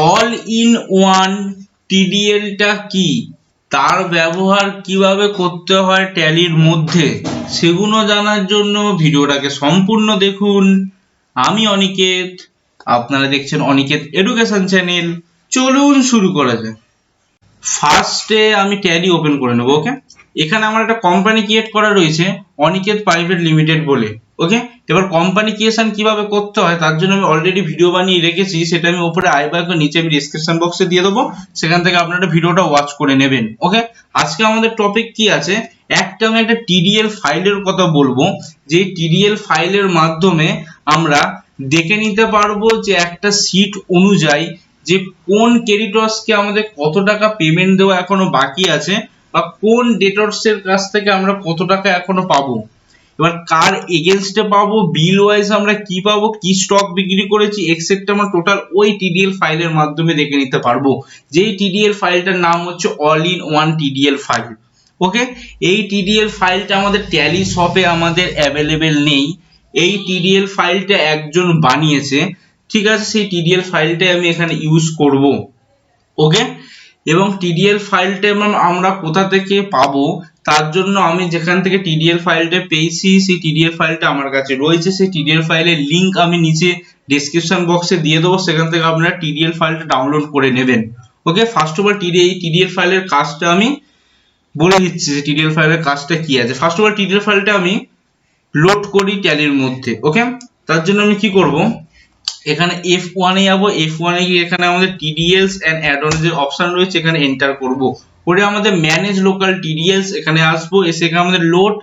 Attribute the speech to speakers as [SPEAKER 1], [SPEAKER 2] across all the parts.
[SPEAKER 1] All in one টিডিএলটা কি, তার ব্যবহার কিভাবে করতে হয় ট্যালির মধ্যে, সেগুলো জানার জন্য ভিডিওটাকে সম্পূর্ণ দেখুন। আমি অনিকেত, আপনারা দেখছেন অনিকেত এডুকেশন চ্যানেল। চলুন শুরু করা যাক। ফার্স্টে আমি ট্যালি ওপেন করে নেব। ওকে, এখানে আমার একটা কোম্পানি ক্রিয়েট করা রয়েছে অনিকেত প্রাইভেট লিমিটেড বলে। ওকে, এবার কোম্পানি ক্রিয়েশন কিভাবে করতে হয় তার জন্য আমি অলরেডি ভিডিও বানিয়ে রেখেছি, সেটা আমি উপরে আই বাটন নিচে আমি ডেসক্রিপশন বক্সে দিয়ে দেবো, সেখান থেকে আপনারা ভিডিওটা ওয়াচ করে নেবেন। ওকে, আজকে আমাদের টপিক কি আছে, আমি একটা টিডিএল ফাইলের কথা বলবো, যে টিডিএল ফাইলের মাধ্যমে আমরা দেখে নিতে পারবো যে একটা সিট অনুযায়ী যে কোন ক্রেডিটরসকে আমাদের কত টাকা পেমেন্ট দেওয়া এখনো বাকি আছে, বা কোন ডেটরসের কাছ থেকে আমরা কত টাকা এখনো পাবো, এবার কার এগেইনস্টে পাবো, বিল ওয়াইজ আমরা কি পাবো, কি স্টক বিক্রি করেছি এক্সেট্রা আমরা টোটাল ওই টিডিএল ফাইলের মাধ্যমে দেখে নিতে পারবো। যেই টিডিএল ফাইলটার নাম হচ্ছে all in one TDL file. ওকে, এই টিডিএল ফাইলটা আমাদের ট্যালি শপে আমাদের অ্যাভেলেবেল নেই। এই টিডিএল ফাইলটা একজন বানিয়েছে, ঠিক আছে, সেই টিডিএল ফাইলটাই আমি এখানে ইউজ করব। ওকে, এবং টিডিএল ফাইলটা আমরা কোথা থেকে পাবো, তার জন্য আমি যেখান থেকে টিডিএল ফাইলটা পেয়েছি সেই টিডিএল ফাইলটা আমার কাছে রয়েছে। সেই টিডিএল ফাইলের লিংক আমি নিচে ডেসক্রিপশন বক্সে দিয়ে দেবো, সেখান থেকে আপনারা টিডিএল ফাইলটা ডাউনলোড করে নেবেন। ওকে, ফার্স্ট অফ অল এই টিডিএল ফাইলের কাজটা আমি বলে দিচ্ছি যে টিডিএল ফাইলের কাজটা কি আছে। ফার্স্ট অফ অল টিডিএল ফাইলটা আমি লোড করি ট্যালির মধ্যে। ওকে, তার জন্য আমি কি করব, এখানে F1 এ যাব, F1 এ গিয়ে এখানে আমাদের TDLs and add-on এর অপশন রয়েছে, এখানে এন্টার করব, করে আমাদের ম্যানেজ লোকাল TDLs এখানে আসবো, এসে এখানে আমাদের load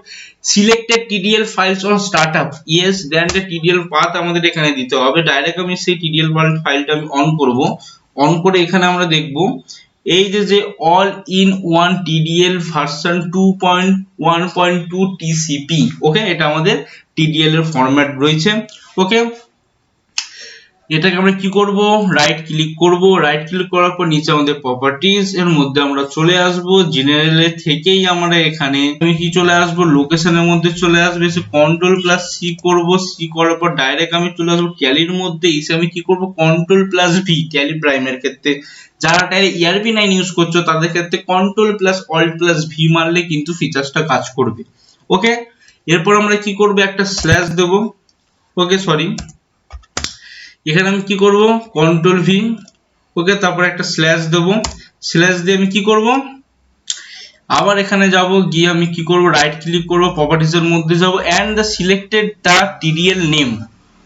[SPEAKER 1] selected TDL files on startup, yes then the TDL path আমাদের এখানে দিতে হবে। ডাইরেক্ট আমি সেই TDL ফাইলটা আমি অন করব, অন করে এখানে আমরা দেখব এই যে all in one TDL version 2.1.2 TCP। ওকে, এটা আমাদের TDL এর ফরম্যাট রয়েছে। ওকে, এটাকে আমরা কি করব, রাইট ক্লিক করব, রাইট ক্লিক করার পর নিচে আমাদের প্রপার্টিজ এর মধ্যে আমরা চলে আসব, জেনারেলে থেকেই আমরা এখানে আমি কি চলে আসব, লোকেশনের মধ্যে চলে আসবে, এসে কন্ট্রোল প্লাস সি করব, সি করার পর ডাইরেক্ট আমি চলে আসব ট্যালির মধ্যে, এসে আমি কি করব, কন্ট্রোল প্লাস ভি, ট্যালি প্রাইমের ক্ষেত্রে যারা ট্যালি ERP9 ইউজ করছো তাদের ক্ষেত্রে control plus alt plus V মারলে কিন্তু ফিচারসটা কাজ করবে। ওকে, এরপর আমরা কি করব, একটা স্ল্যাশ দেব। ওকে, সরি, এখানে আমি কি করব, কন্ট্রোল ভি। ওকে, তারপর একটা স্ল্যাশ দেব, স্ল্যাশ দিয়ে আমি কি করব, আবার এখানে যাব, গিয়ে আমি কি করব, রাইট ক্লিক করব, প্রপার্টিজ এর মধ্যে যাব, and the selected the TDL name.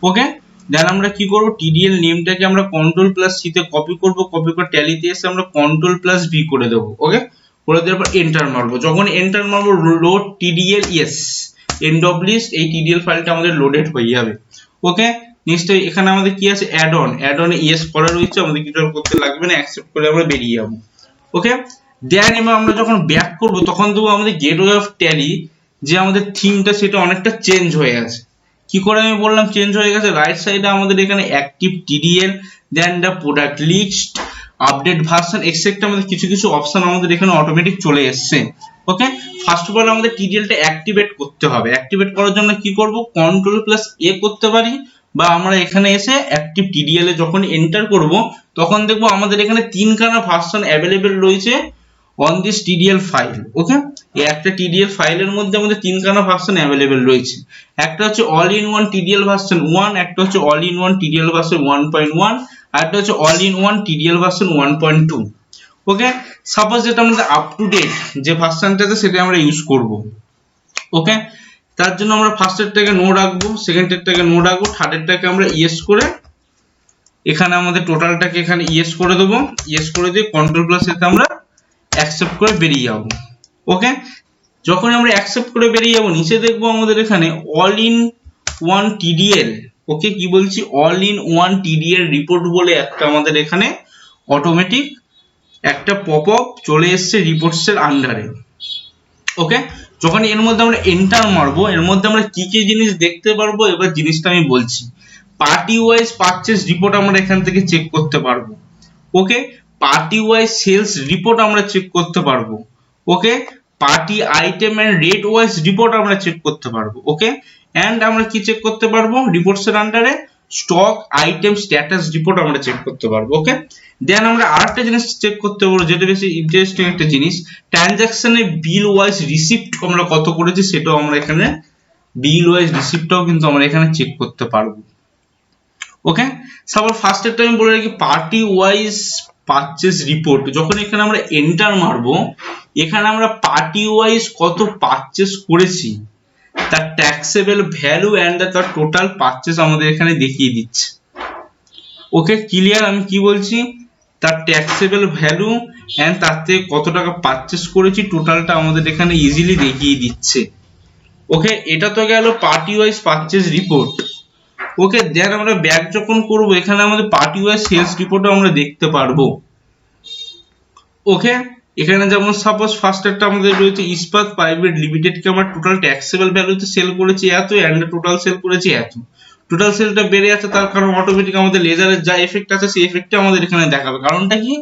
[SPEAKER 1] Okay, then আমরা কি করব, টিডিএল নেমটাকে আমরা কন্ট্রোল প্লাস সি তে কপি করব, কপি করে ট্যালিতে এসে আমরা কন্ট্রোল প্লাস ভি করে দেব। ওকে, করে দেওয়ার পর এন্টার মারবো, যখন এন্টার মারবো load TDL, yes, end of list, এই টিডিএল ফাইলটা আমাদের লোডেড হয়ে যাবে। ওকে, নেক্সট এখানে আমাদের কি আছে, অ্যাড অন, অ্যাড অনে ইয়েস করা রয়েছে, আমাদের কিছু করতে লাগবে না, অ্যাকসেপ্ট করে আমরা বেরিয়ে যাব। ওকে, দেন এবার আমরা যখন ব্যাক করব তখন দেখব আমাদের গেটওয়ে অফ ট্যালি যে আমাদের থিমটা সেটা অনেকটা চেঞ্জ হয়ে গেছে। কি করে আমি বললাম চেঞ্জ হয়ে গেছে, রাইট সাইডে আমাদের এখানে active TDL, then the product list, update version extra আমাদের কিছু কিছু অপশন আমাদের এখানে অটোমেটিক চলে এসেছে। ওকে, ফার্স্ট অফ অল আমাদের টিডিএলটা অ্যাক্টিভেট করতে হবে। অ্যাক্টিভেট করার জন্য কি করব, কন্ট্রোল প্লাস এ করতে পারি, বা আমরা এখানে এসে অ্যাক্টিভ টিডিএল এ যখন এন্টার করব তখন দেখবো আমাদের এখানে তিনখানা ভার্সন অ্যাভেলেবেল রয়েছে অন দিস টিডিএল ফাইল। ওকে, এই একটা টিডিএল ফাইলের মধ্যে আমাদের তিনখানা ভার্সন অ্যাভেলেবেল রয়েছে, একটা হচ্ছে all in one TDL version 1, একটা হচ্ছে all in one TDL version 1.1, আর একটা হচ্ছে all in one TDL version 1.2। Okay, suppose যেটা আমাদের আপ টু ডেট যে ভার্সনটা আছে সেটা আমরা ইউজ করব। ওকে, তার জন্য আমরা ফার্স্টেরটাকে নো রাখবো, সেকেন্ডেরটাকে নো রাখবো, থার্ডেরটাকে আমরা ইয়েস করে এখানে আমাদের টোটালটাকে এখানে ইয়েস করে দেবো, ইয়েস করে দিয়ে কন্ট্রোল প্লাস এতে আমরা অ্যাকসেপ্ট করে বেরিয়ে যাব। ওকে, যখন আমরা অ্যাকসেপ্ট করে বেরিয়ে যাব নিচে দেখবো আমাদের এখানে অল ইন ওয়ান টিডিএল, ওকে, কি বলছি, all in one TDL report বলে একটা আমাদের এখানে অটোমেটিক একটা পপ আপ চলে এসেছে রিপোর্টস এর আন্ডারে। ওকে, যখন এর মধ্যে আমরা এন্টার মারবো এর মধ্যে আমরা কি কি জিনিস দেখতে পারবো, এবার জিনিসটা আমি বলছি। পার্টি ওয়াইজ পারচেজ রিপোর্ট আমরা এখান থেকে চেক করতে পারবো। Okay, party wise sales report আমরা চেক করতে পারবো। Okay, party item and rate wise report আমরা চেক করতে পারবো। ওকে, এন্ড আমরা কি চেক করতে পারবো রিপোর্টস এর আন্ডারে, স্টক আইটেম স্ট্যাটাস রিপোর্ট আমরা চেক করতে পারবো। ওকে, দেন আমরা আরেকটা জিনিস চেক করতে পারবো যেটা বেশি ইন্টারেস্টিং একটা জিনিস, ট্রানজাকশনে বিল ওয়াইজ রিসিপ্ট আমরা কত করেছি সেটাও আমরা এখানে বিল ওয়াইজ রিসিপ্টটাও কিন্তু আমরা এখানে চেক করতে পারবো। ওকে, সাপোজ ফার্স্টেরটা আমি বলে রাখি পার্টি ওয়াইজ পারচেজ রিপোর্ট। যখন এখানে আমরা এন্টার মারবো, এখানে আমরা পার্টি ওয়াইজ কত পারচেজ করেছি তার ট্যাক্সেবল ভ্যালু এন্ড তার টোটাল পারচেজ আমাদের এখানে দেখিয়ে দিচ্ছে। ওকে, ক্লিয়ার আমি কি বলছি, তার ট্যাক্সেবল ভ্যালু এন্ড তার থেকে কত টাকা পারচেজ করেছি টোটালটা আমাদের এখানে ইজিলি দেখিয়ে দিচ্ছে। ওকে, এটা তো গেল পার্টি ওয়াইজ পারচেজ রিপোর্ট। ওকে, দেন আমরা ব্যাক যখন করব এখানে আমাদের পার্টি ওয়াইজ সেলস রিপোর্টও আমরা দেখতে পারবো। ওকে, এখানে যেমন সাপোজ ফার্স্টেরটা আমাদের রয়েছে ইস্পাত প্রাইভেট লিমিটেড কে আমরা টোটাল ট্যাক্সেবল ভ্যালুতে সেল করেছি এত এন্ড টোটাল সেল করেছি এত। টোটাল সেলটা বেড়ে আছে তার কারণ অটোমেটিক আমাদের লেজারের যা এফেক্ট আছে সেই এফেক্টটা আমাদের এখানে দেখাবে। কারণটা কি,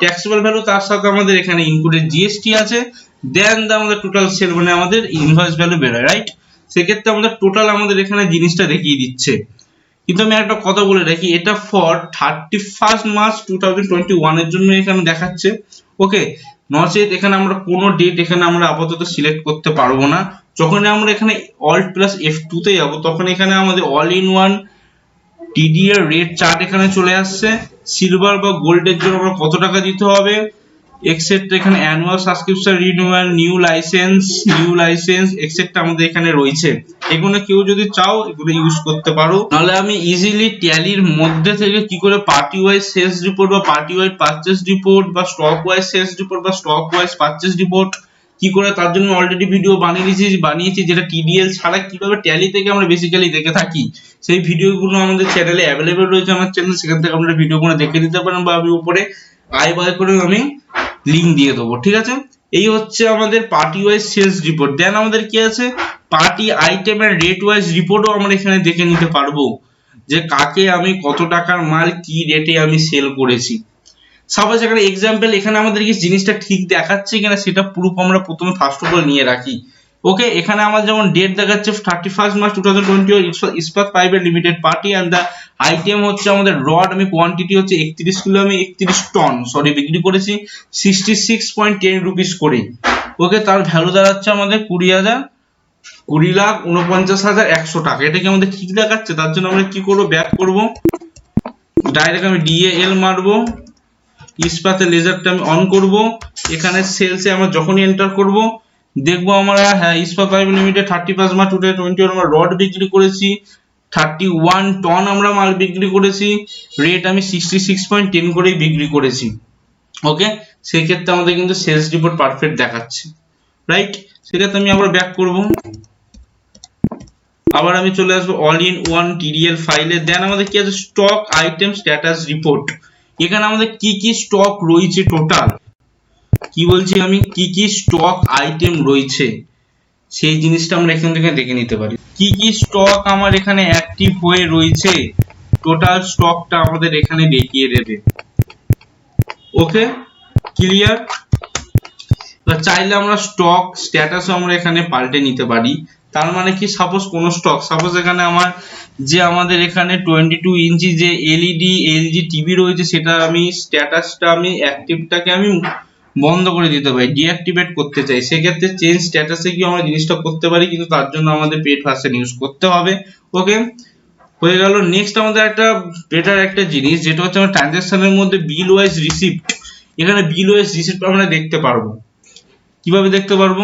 [SPEAKER 1] ট্যাক্সেবল ভ্যালু তার সাথে আমাদের এখানে ইনক্লুডেড জিএসটি আছে, দেন আমাদের টোটাল সেল মানে আমাদের ইনভয়েস ভ্যালু বেরোয়, রাইট? সেক্ষেত্রে আমাদের টোটাল আমাদের এখানে জিনিসটা দেখিয়ে দিচ্ছে। কিন্তু আমি একটা কথা বলে রাখি, এটা ফর 31 মার্চ 2021 এর জন্য এখানে দেখাচ্ছে। ওকে, নচেত এখানে আমরা কোনো ডেট এখানে আমরা আপাতত সিলেক্ট করতে পারবো না। যখন আমরা এখানে অল্ট প্লাস F2 তে যাব তখন এখানে আমাদের all in one TDL rate chart এখানে চলে আসছে। সিলভার বা গোল্ডের জন্য আমরা কত টাকা দিতে হবে, এক্সেট্রা এখানে annual subscription renewal, new licence etcetera আমাদের এখানে রয়েছে। এগুলো কেউ যদি চাও এগুলো ইউজ করতে পারো, নাহলে আমি ইজিলি ট্যালির মধ্যে থেকে কি করে পার্টি ওয়াইজ সেলস রিপোর্ট বা পার্টি ওয়াইজ পারচেজ রিপোর্ট বা স্টক ওয়াইজ সেলস রিপোর্ট বা স্টক ওয়াইজ পারচেজ রিপোর্ট কি করে, তার জন্য অলরেডি ভিডিও বানিয়েছি যেটা TDL ছাড়া কিভাবে ট্যালি থেকে আমরা বেসিক্যালি দেখে থাকি। সেই ভিডিওগুলো আমাদের চ্যানেলে অ্যাভেলেবেল রয়েছে, আমার চ্যানেল, সেখান থেকে আপনারা ভিডিওগুলো দেখে নিতে পারেন বা আমি উপরে আই বাই করে আমি লিংক দিয়ে দেবো। ঠিক আছে, এই হচ্ছে আমাদের পার্টি ওয়াইজ সেলস রিপোর্ট। দেন আমাদের কি আছে, পার্টি আইটেম এর রেট ওয়াইজ রিপোর্টও আমরা এখানে দেখে নিতে পারবো যে কাকে আমি কত টাকার মাল কি রেটে আমি সেল করেছি। সাপোজ এখানে এক্সাম্পল এখানে আমাদের কি জিনিসটা ঠিক দেখাচ্ছে কিনা সেটা প্রুফ আমরা প্রথমে ফার্স্ট অফ অল নিয়ে রাখি। ওকে, এখানে আমাদের যেমন ডেট দেখাচ্ছে 31 March 2021 Ispat private limited party and the item হচ্ছে আমাদের রড, আমি কোয়ান্টিটি হচ্ছে 31 কিলো, আমি 31 টন বিক্রি করেছি 66.10 রুপিস করে। ওকে, তার ভ্যালু দাঁড়াচ্ছে আমাদের 20,49,100 টাকা। এটা কি আমাদের ঠিক দেখাচ্ছে? তার জন্য আমরা কি করব, ব্যাক করব, ডাইরেক্ট আমি DAL মারবো, ইস্পাতের লেজারটা আমি অন করব, এখানে সেলসে আমরা যখনই এন্টার করব দেখবো আমরা হ্যাঁ ইস্পাত প্রাইভেট লিমিটেড 31 মার্চ 2021 আমরা রড বিক্রি করেছি 31 টন আমরা মাল বিক্রি করেছি, রেট আমি 66.10 করেই বিক্রি করেছি। ওকে, সেই ক্ষেত্রে আমাদের কিন্তু সেলস রিপোর্ট পারফেক্ট দেখাচ্ছে, রাইট? সেক্ষেত্রে আমি আবার ব্যাক করব, আবার আমি চলে আসবো অল ইন ওয়ান TDL ফাইলে। দেন আমাদের কি আছে, স্টক আইটেম স্ট্যাটাস রিপোর্ট। এখানে আমাদের কি কি স্টক রয়েছে টোটাল, কি বলছি আমি, কি কি স্টক আইটেম রয়েছে সেই জিনিসটা আমরা এখান থেকে দেখে নিতে পারি। কি কি স্টক আমার এখানে অ্যাক্টিভ হয়ে রয়েছে টোটাল স্টকটা আমাদের এখানে দেখিয়ে দেবে। ওকে, ক্লিয়ার? চাইলে আমরা স্টক স্ট্যাটাসও আমরা এখানে পাল্টে নিতে পারি। তার মানে কি, সাপোজ কোন স্টক, সাপোজ এখানে আমার যে আমাদের এখানে 22 ইঞ্চি যে LG টিভি রয়েছে সেটা আমি স্ট্যাটাসটা আমি অ্যাক্টিভটাকে আমি বন্ধ করে দিতে পারি, ডিঅ্যাক্টিভেট করতে চাই, সেক্ষেত্রে চেঞ্জ স্ট্যাটাসে কি আমরা জিনিসটা করতে পারি, কিন্তু তার জন্য আমাদের পেড ভার্সন ইউজ করতে হবে। ওকে, হয়ে গেল। নেক্সট আমাদের একটা বেটার একটা জিনিস যেটা হচ্ছে আমরা ট্রানজাকশনের মধ্যে বিল ওয়াইজ রিসিপ্ট। এখানে বিল ওয়াইজ রিসিপ্ট আমরা দেখতে পারবো। কিভাবে দেখতে পারবো,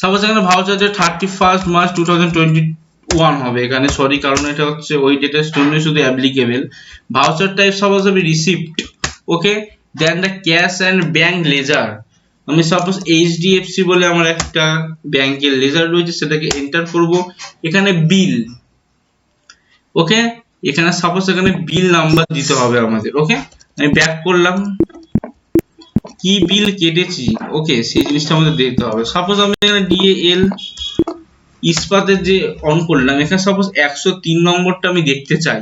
[SPEAKER 1] সাপোজ এখানে ভাউচার যে 31 মার্চ 2021 হবে এখানে, সরি কারণ এটা হচ্ছে ওই ডেটের জন্য শুধু অ্যাপ্লিকেবল। ভাউচার টাইপ সাপোজ হবে receipt. Okay, then the cash and bank ledger, আমি সাপোজ HDFC বলে আমার একটা ব্যাংকের লেজার রয়েছে সেটাকে এন্টার করব, এখানে বিল। ওকে, এখানে সাপোজ এখানে বিল নাম্বার দিতে হবে আমাদের। ওকে, আমি ব্যাক করলাম, কি বিল কেটেছি, ওকে সেই জিনিসটা আমাদের দেখতে হবে। সাপোজ আমি এখানে DAL ইস্পাতের যে অন করলাম, এখানে সাপোজ 103 নম্বরটা আমি দেখতে চাই।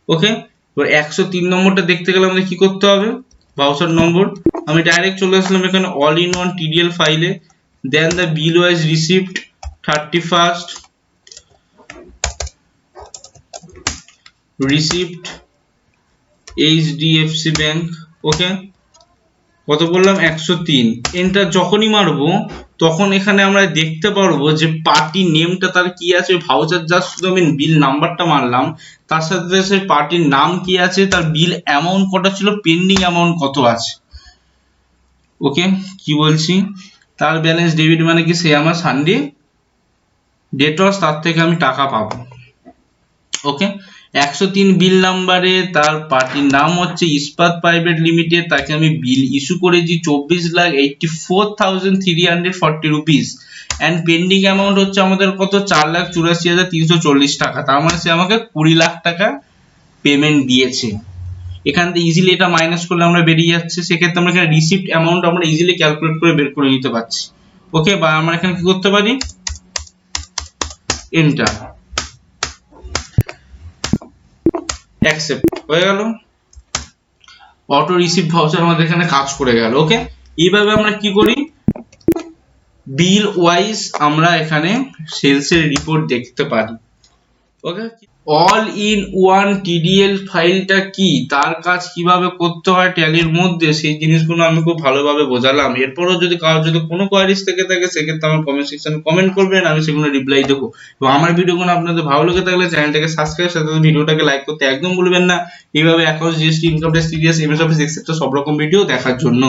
[SPEAKER 1] ওকে, এবার 103 নম্বরটা দেখতে গেলে আমাদের কি করতে হবে, ভাউচার নম্বর, আমি ডাইরেক্ট চলে আসলাম এখানে অল ইন ওয়ান TDL ফাইলে, then the bill wise receipt 31 receipt HDFC bank. Okay, কত বললাম 103। এন্টার যখনই মারবো তখন এখানে আমরা দেখতে পারবো যে পার্টি নেমটা তার কি আছে, ভাউচার জাস্ট শুধু আমি বিল নাম্বারটা মারলাম, তার সাথে সেই পার্টির নাম কি আছে, তার বিল অ্যামাউন্ট কত ছিল, পেন্ডিং অ্যামাউন্ট কত আছে। ওকে, কি বলছি, তার ব্যালেন্স ডেবিট মানে কি, সে আমার সানডে ডেটস, তার থেকে আমি টাকা পাবো। ওকে, 103 বিল নাম্বারে তার পার্টির নাম হচ্ছে ইস্পাত প্রাইভেট লিমিটেড, তাকে আমি বিল ইস্যু করেছি 24,84,340 রুপিস এন্ড পেন্ডিং অ্যামাউন্ট হচ্ছে আমাদের কত, 4,84,340 টাকা। তার মানে সে আমাকে 20 লাখ টাকা পেমেন্ট দিয়েছে। এখান থেকে ইজিলি এটা মাইনাস করলে আমরা বেরিয়ে যাচ্ছে, সেক্ষেত্রে আমরা এখানে রিসিপ্ট অ্যামাউন্ট আমরা ইজিলি ক্যালকুলেট করে বের করে নিতে পারছি। ওকে, বা আমরা এখানে কি করতে পারি, এন্টার, অ্যাকসেপ্ট হয়ে গেল, অটো রিসিপ্ট ভাউচার আমাদের এখানে কাজ করে গেল। ওকে, এইভাবে আমরা কি করি, বিল ওয়াইজ আমরা এখানে সেলস এর রিপোর্ট দেখতে পারি। ওকে, অল ইন ওয়ান টিডিএল ফাইলটা কি, তার কাজ কিভাবে করতে হয় ট্যালির মধ্যে, সেই জিনিসগুলো আমি খুব ভালোভাবে বোঝালাম। এরপরও যদি কারোর যদি কোনো কোয়ারিজ থেকে থাকে সেক্ষেত্রে আমার কমেন্ট সেকশনে কমেন্ট করবেন, আমি সেগুলো রিপ্লাই দেবো। এবং আমার ভিডিওগুলো আপনাদের ভালো লেগে থাকলে চ্যানেলটাকে সাবস্ক্রাইব, সাথে ভিডিওটাকে লাইক করতে একদম ভুলবেন না। এইভাবে accounts, GST, income tax, TDS, MS office etcetera সব রকম ভিডিও দেখার জন্য।